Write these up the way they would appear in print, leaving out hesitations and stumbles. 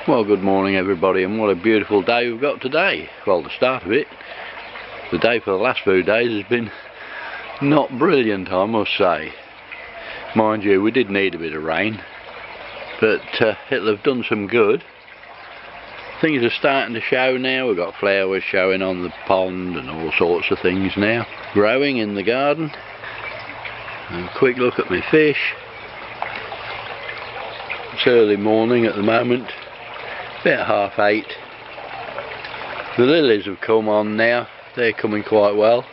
Well, good morning everybody, and what a beautiful day we've got today. Well, the start of it. The day for the last few days has been not brilliant, I must say. Mind you, we did need a bit of rain, but it'll have done some good. Things are starting to show now. We've got flowers showing on the pond and all sorts of things now growing in the garden. And a quick look at my fish. It's early morning at the moment, about 8:30. The lilies have come on now. They're coming quite well,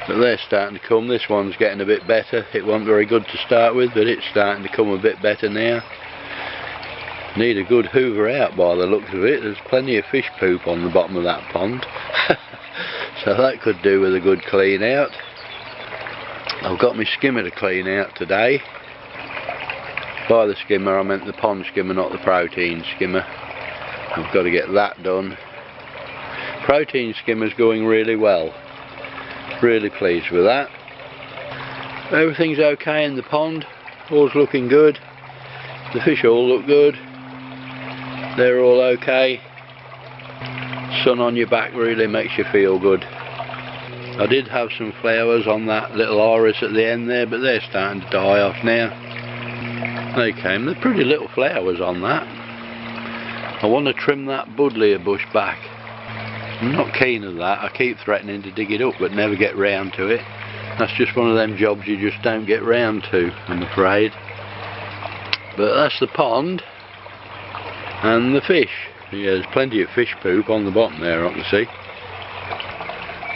but they're starting to come. This one's getting a bit better. It wasn't very good to start with, but it's starting to come a bit better now. Need a good hoover out by the looks of it. There's plenty of fish poop on the bottom of that pond. So that could do with a good clean out. I've got my skimmer to clean out today. By the skimmer I meant the pond skimmer, not the protein skimmer. I've got to get that done. Protein skimmer's going really well. Really pleased with that. Everything's okay in the pond. All's looking good. The fish all look good. They're all okay. Sun on your back really makes you feel good. I did have some flowers on that little iris at the end there, but they're starting to die off now. They're pretty little flowers on that. I want to trim that buddleia bush back. I'm not keen on that. I keep threatening to dig it up but never get round to it. That's just one of them jobs you just don't get round to, I'm afraid. But that's the pond and the fish. Yeah, there's plenty of fish poop on the bottom there, I can see.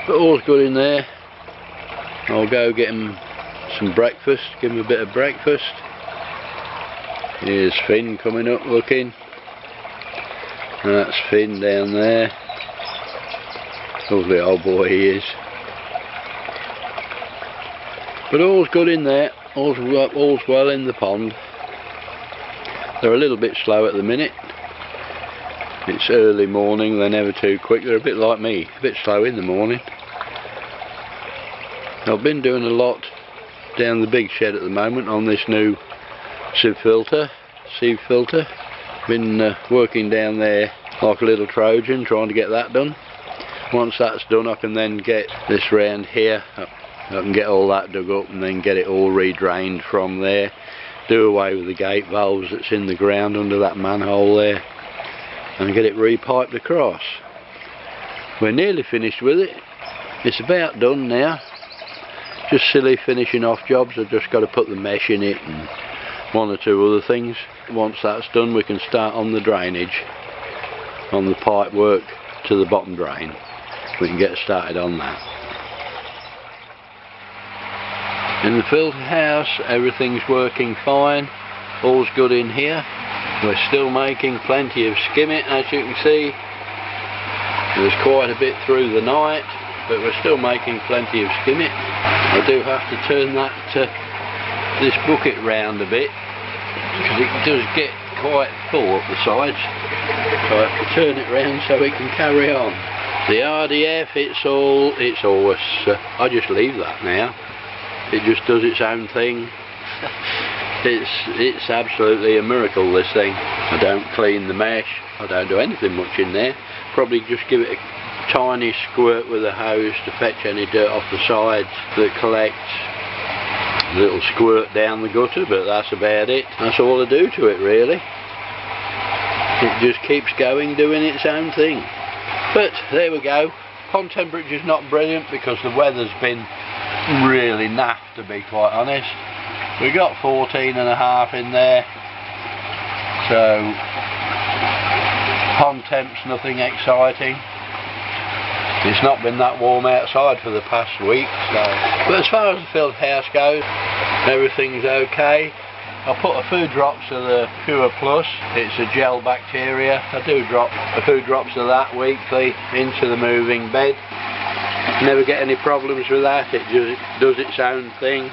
But all's good in there. I'll go get him some breakfast, give him a bit of breakfast. Here's Finn coming up looking. That's Finn down there. Lovely old boy he is. But all's good in there. All's well in the pond. They're a little bit slow at the minute. It's early morning, they're never too quick. They're a bit like me, a bit slow in the morning. I've been doing a lot down the big shed at the moment on this new sieve filter. Been working down there like a little Trojan, trying to get that done. Once that's done, I can then get this round here. I can get all that dug up and then get it all re-drained from there. Do away with the gate valves that's in the ground under that manhole there, and get it re-piped across. We're nearly finished with it. It's about done now. Just silly finishing off jobs. I've just got to put the mesh in it and one or two other things. Once that's done, we can start on the drainage, on the pipe work to the bottom drain. We can get started on that. In the filter house, everything's working fine. All's good in here. We're still making plenty of skimming, as you can see. There's quite a bit through the night, but we're still making plenty of skimming. I do have to turn this bucket round a bit, because it does get quite full up the sides, so I have to turn it round so it can carry on. The RDF, it's always I just leave that now. It just does its own thing. It's absolutely a miracle, this thing. I don't clean the mesh, I don't do anything much in there. Probably just give it a tiny squirt with a hose to fetch any dirt off the sides that collects. A little squirt down the gutter, but that's about it. That's all I do to it, really. It just keeps going, doing its own thing. But there we go. Pond temperature's not brilliant because the weather's been really naff, to be quite honest. We got 14.5 in there, so pond temp's nothing exciting. It's not been that warm outside for the past week, so. But as far as the filter house goes, everything's okay. I put a few drops of the Pure Plus. It's a gel bacteria. I do drop a few drops of that weekly into the moving bed. Never get any problems with that. It just does its own thing.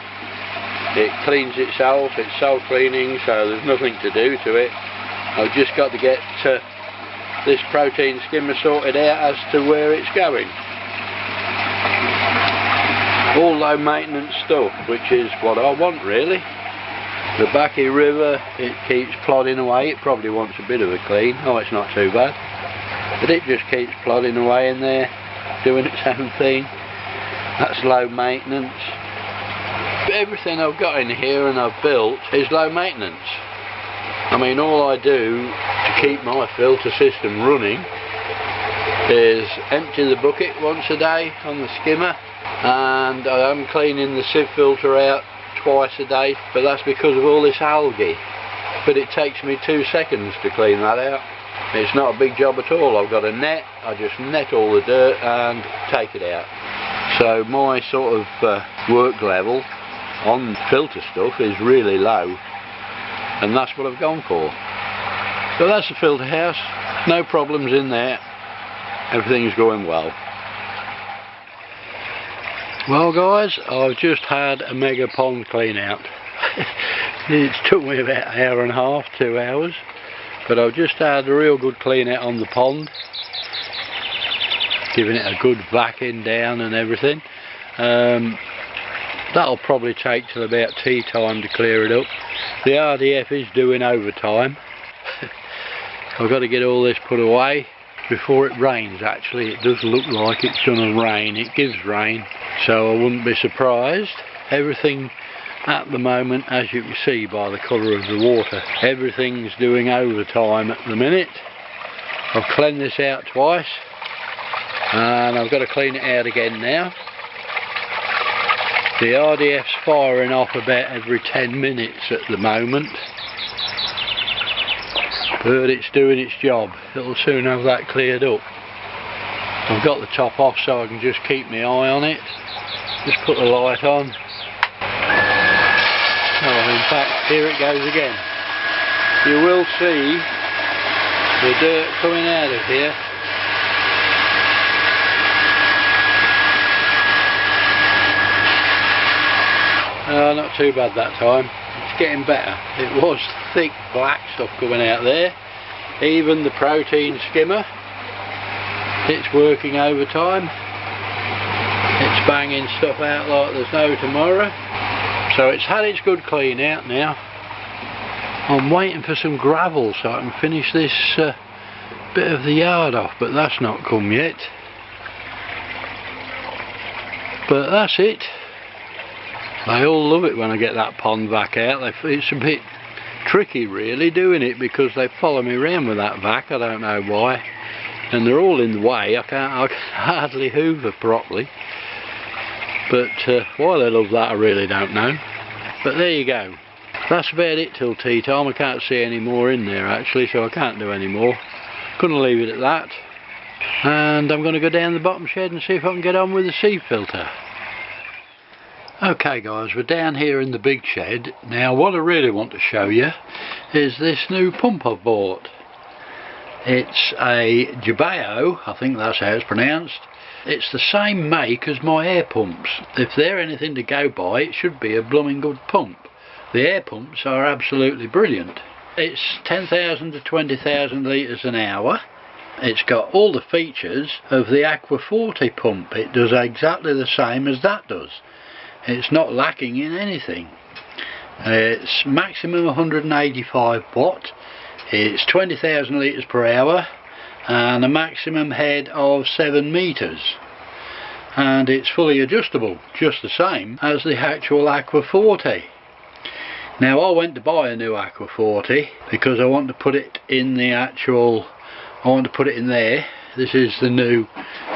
It cleans itself. It's self-cleaning, so there's nothing to do to it. I've just got to get this protein skimmer sorted out as to where it's going. All low maintenance stuff, which is what I want, really. The Backy River, it keeps plodding away. It probably wants a bit of a clean. Oh, it's not too bad. But it just keeps plodding away in there, doing its own thing. That's low maintenance. Everything I've got in here and I've built is low maintenance. I mean, all I do to keep my filter system running is empty the bucket once a day on the skimmer, and I am cleaning the sieve filter out twice a day, but that's because of all this algae. But it takes me 2 seconds to clean that out. It's not a big job at all. I've got a net, I just net all the dirt and take it out. So my sort of work level on filter stuff is really low, and that's what I've gone for. So that's the filter house, no problems in there, everything's going well. Well guys, I've just had a mega pond clean out. It took me about an hour and a half, 2 hours, but I've just had a real good clean out on the pond, giving it a good vacuum down and everything. That'll probably take till about tea time to clear it up. The RDF is doing overtime. I've got to get all this put away before it rains. Actually, it does look like it's going to rain. It gives rain, so I wouldn't be surprised. Everything at the moment, as you can see by the colour of the water, everything's doing overtime at the minute. I've cleaned this out twice, and I've got to clean it out again now. The RDF's firing off about every 10 minutes at the moment, but it's doing its job. It'll soon have that cleared up. I've got the top off so I can just keep my eye on it. Just put the light on. Oh, in fact, here it goes again. You will see the dirt coming out of here. Not too bad that time. It's getting better. It was thick black stuff coming out there. Even the protein skimmer, it's working overtime. It's banging stuff out like there's no tomorrow. So it's had its good clean out now. I'm waiting for some gravel so I can finish this bit of the yard off, but that's not come yet. But that's it. They all love it when I get that pond vac out. It's a bit tricky really doing it because they follow me around with that vac, I don't know why. And they're all in the way, I can hardly hoover properly. But why they love that I really don't know. But there you go. That's about it till tea time. I can't see any more in there actually, so I can't do any more. Gonna leave it at that. And I'm gonna go down the bottom shed and see if I can get on with the sieve filter. Okay guys, we're down here in the big shed. Now what I really want to show you is this new pump I've bought. It's a vairo, I think that's how it's pronounced. It's the same make as my air pumps. If they're anything to go by, it should be a blooming good pump. The air pumps are absolutely brilliant. It's 10,000 to 20,000 litres an hour. It's got all the features of the Aqua 40 pump. It does exactly the same as that does. It's not lacking in anything. It's maximum 185 watt. It's 20,000 litres per hour and a maximum head of 7 metres. And it's fully adjustable, just the same as the actual Aqua 40. Now I went to buy a new Aqua 40 because I want to put it in the actual, I want to put it in there. This is the new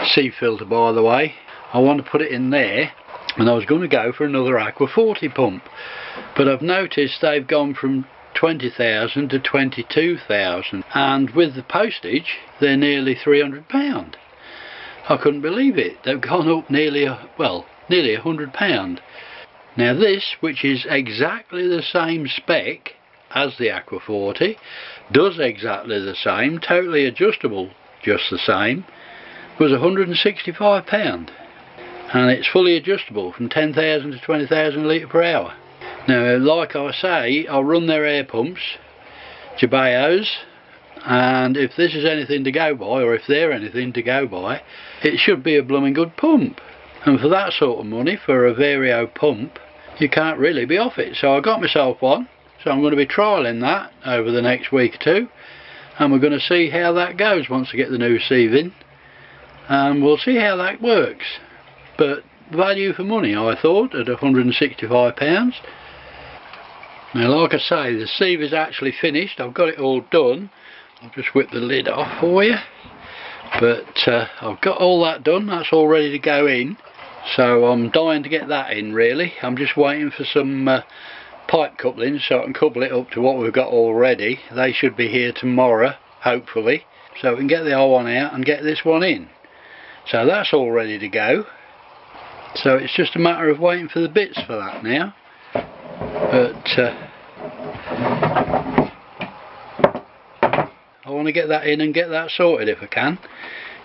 sieve filter by the way. I want to put it in there. And I was going to go for another Aqua 40 pump, but I've noticed they've gone from 20,000 to 22,000, and with the postage they're nearly £300. I couldn't believe it. They've gone up nearly £100. Now this, which is exactly the same spec as the Aqua 40, does exactly the same, totally adjustable, just the same, was £165. And it's fully adjustable from 10,000 to 20,000 litre per hour. Now like I say, I'll run their air pumps, vairos, and if this is anything to go by, or if they're anything to go by, it should be a blooming good pump. And for that sort of money, for a vairo pump, you can't really be off it. So I got myself one, So I'm going to be trialling that over the next week or two, and we're going to see how that goes once I get the new sieve in, and we'll see how that works. But value for money, I thought, at £165. Now, like I say, the sieve is actually finished. I've got it all done. I'll just whip the lid off for you. But I've got all that done. That's all ready to go in. So I'm dying to get that in, really. I'm just waiting for some pipe couplings so I can couple it up to what we've got already. They should be here tomorrow, hopefully. So we can get the old one out and get this one in. So that's all ready to go. So it's just a matter of waiting for the bits for that now. But I want to get that in and get that sorted if I can.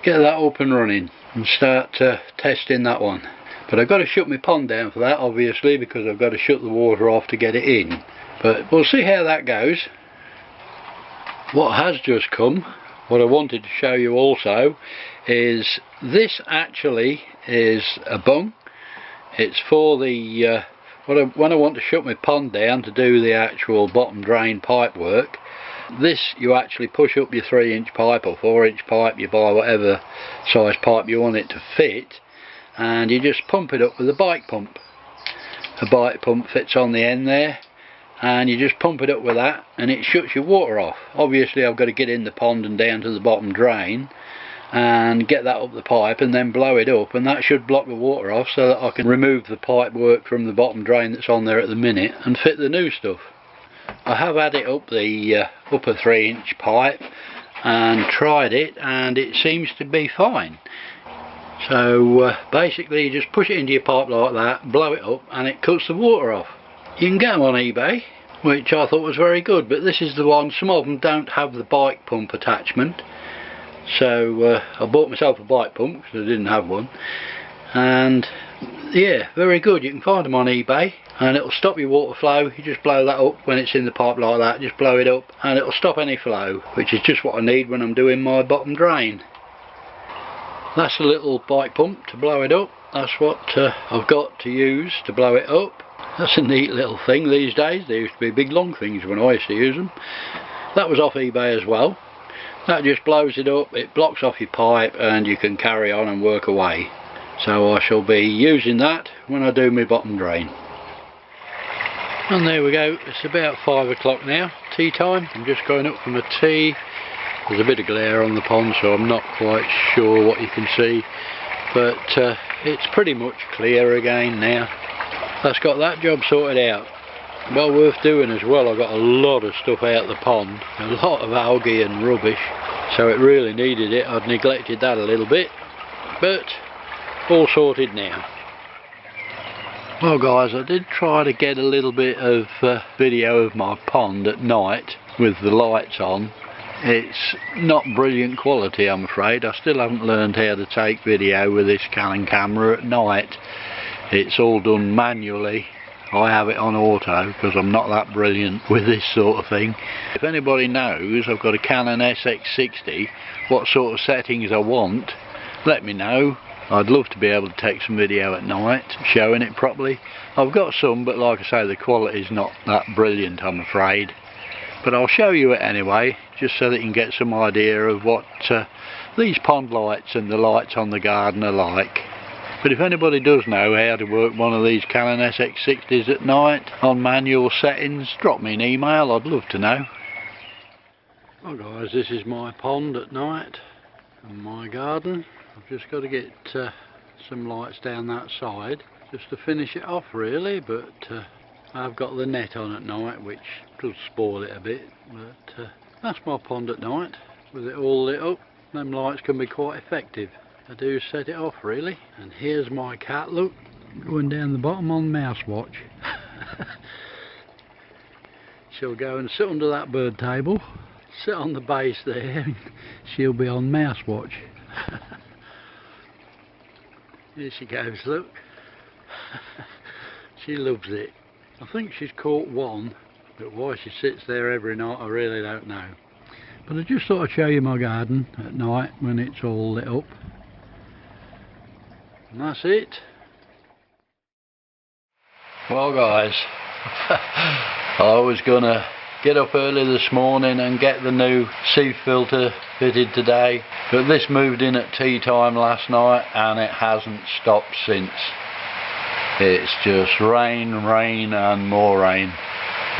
Get that up and running and start testing that one. But I've got to shut my pond down for that, obviously, because I've got to shut the water off to get it in. But we'll see how that goes. What has just come, what I wanted to show you also, is this actually is a bung. It's for the when I want to shut my pond down to do the actual bottom drain pipe work. This, you actually push up your 3-inch pipe or 4-inch pipe, you buy whatever size pipe you want it to fit, and you just pump it up with a bike pump. A bike pump fits on the end there, and you just pump it up with that and it shuts your water off. Obviously I've got to get in the pond and down to the bottom drain and get that up the pipe and then blow it up, and that should block the water off so that I can remove the pipe work from the bottom drain that's on there at the minute and fit the new stuff. I have had it up the upper 3-inch pipe and tried it, and it seems to be fine. So basically you just push it into your pipe like that, blow it up, and it cuts the water off. You can get them on eBay, which I thought was very good, but this is the one. Some of them don't have the bike pump attachment, so I bought myself a bike pump because I didn't have one, and yeah, very good. You can find them on eBay, and it'll stop your water flow. You just blow that up when it's in the pipe like that, just blow it up and it'll stop any flow, which is just what I need when I'm doing my bottom drain. That's a little bike pump to blow it up. That's what I've got to use to blow it up. That's a neat little thing these days. There used to be big long things when I used to use them. That was off eBay as well. That just blows it up, it blocks off your pipe, and you can carry on and work away. So I shall be using that when I do my bottom drain. And there we go, it's about 5 o'clock now, tea time. I'm just going up for my tea. There's a bit of glare on the pond, so I'm not quite sure what you can see, but it's pretty much clear again now. That's got that job sorted out. Well worth doing as well. I got a lot of stuff out the pond, a lot of algae and rubbish, so it really needed it. I'd neglected that a little bit, but all sorted now. Well guys, I did try to get a little bit of video of my pond at night with the lights on. It's not brilliant quality, I'm afraid. I still haven't learned how to take video with this Canon camera at night. It's all done manually. I have it on auto because I'm not that brilliant with this sort of thing. If anybody knows, I've got a Canon SX60, what sort of settings I want, let me know. I'd love to be able to take some video at night, showing it properly. I've got some, but like I say, the quality's not that brilliant, I'm afraid. But I'll show you it anyway, just so that you can get some idea of what these pond lights and the lights on the garden are like. But if anybody does know how to work one of these Canon SX60s at night on manual settings, drop me an email, I'd love to know. Well guys, this is my pond at night and my garden. I've just got to get some lights down that side just to finish it off really, but I've got the net on at night, which does spoil it a bit, but that's my pond at night with it all lit up. Them lights can be quite effective. I do set it off really. And here's my cat, look, going down the bottom on mouse watch. She'll go and sit under that bird table, sit on the base there, and she'll be on mouse watch. Here she goes, look. She loves it. I think she's caught one, but why she sits there every night I really don't know. But I just thought I'd show you my garden at night when it's all lit up. And that's it. Well guys, I was gonna get up early this morning and get the new Sieve filter fitted today, but this moved in at tea time last night and it hasn't stopped since. It's just rain, rain and more rain.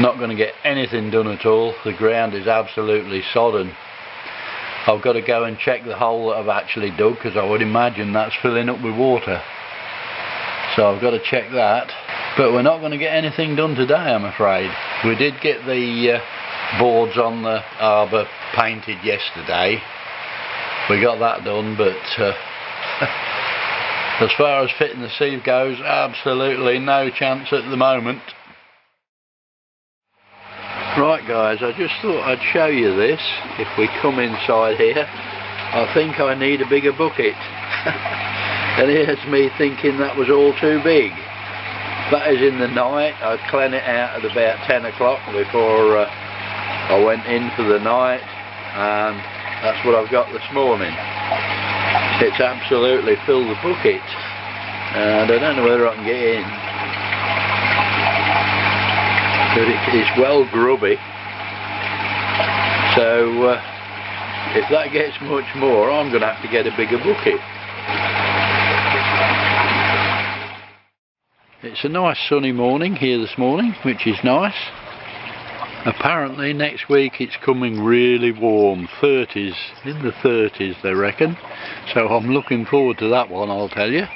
Not going to get anything done at all. The ground is absolutely sodden. I've got to go and check the hole that I've actually dug, because I would imagine that's filling up with water. So I've got to check that. But we're not going to get anything done today, I'm afraid. We did get the boards on the arbour painted yesterday. We got that done, but as far as fitting the sieve goes, absolutely no chance at the moment. Right guys, I just thought I'd show you this. If we come inside here, I think I need a bigger bucket. And here's me thinking that was all too big. That is in the night. I cleaned it out at about 10 o'clock before I went in for the night, and that's what I've got this morning. It's absolutely filled the bucket, and I don't know whether I can get in, but it is well grubby. So if that gets much more, I'm going to have to get a bigger bucket. It's a nice sunny morning here this morning, which is nice. Apparently next week it's coming really warm, 30s, in the 30s they reckon. So I'm looking forward to that one, I'll tell you.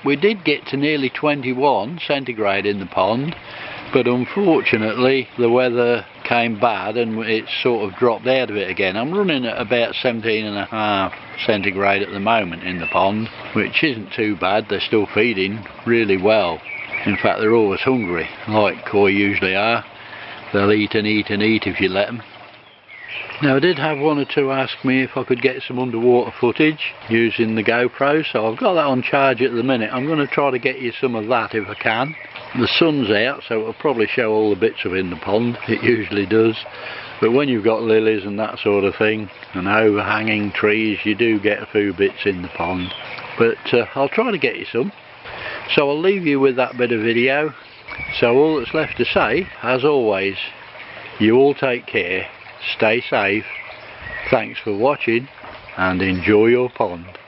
We did get to nearly 21 centigrade in the pond, but unfortunately the weather came bad and it sort of dropped out of it again. I'm running at about 17.5 centigrade at the moment in the pond, which isn't too bad. They're still feeding really well. In fact, they're always hungry, like koi usually are. They'll eat and eat and eat if you let them. Now I did have one or two ask me if I could get some underwater footage using the GoPro, so I've got that on charge at the minute. I'm going to try to get you some of that if I can. The sun's out, so it'll probably show all the bits of in the pond. It usually does. But when you've got lilies and that sort of thing, and overhanging trees, you do get a few bits in the pond. But I'll try to get you some. So I'll leave you with that bit of video. So all that's left to say, as always, you all take care, stay safe, thanks for watching, and enjoy your pond.